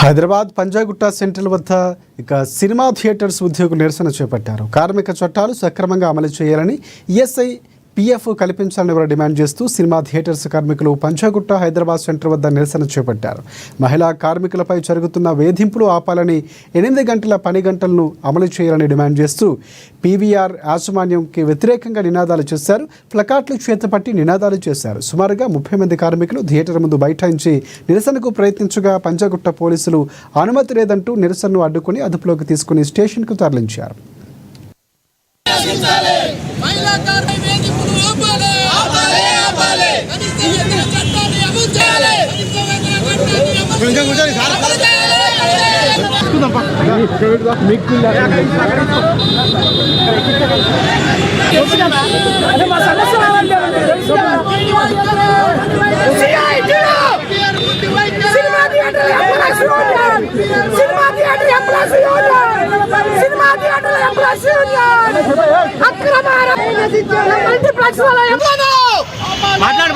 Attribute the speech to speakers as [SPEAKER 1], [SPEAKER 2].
[SPEAKER 1] Hyderabad Panjagutta central వద్ద cinema theatres ఉద్యోగులు నిరసన చేపట్టారు. కార్మిక చట్టాలు సక్రమంగా అమలు చేయాలని ఈఎస్ఐ పీఎఫ్ కల్పించాలని వారు డిమాండ్ చేస్తూ సినిమా థియేటర్స్ కార్మికులు పంజాగుట్ట హైదరాబాద్ సెంటర్ వద్ద నిరసన చేపట్టారు. మహిళా కార్మికులపై జరుగుతున్న వేధింపులు ఆపాలని, 8 గంటల పని గంటలను అమలు చేయాలని డిమాండ్ చేస్తూ పీవీఆర్ యాజమాన్యంకి వ్యతిరేకంగా నినాదాలు చేశారు. ప్లకార్డులు చేతపట్టి నినాదాలు చేశారు. సుమారుగా 30 మంది కార్మికులు థియేటర్ ముందు బైఠాయించి నిరసనకు ప్రయత్నించగా పంజాగుట్ట పోలీసులు అనుమతి లేదంటూ నిరసనను అడ్డుకుని అదుపులోకి తీసుకుని స్టేషన్కు తరలించారు.
[SPEAKER 2] మాట్లాడు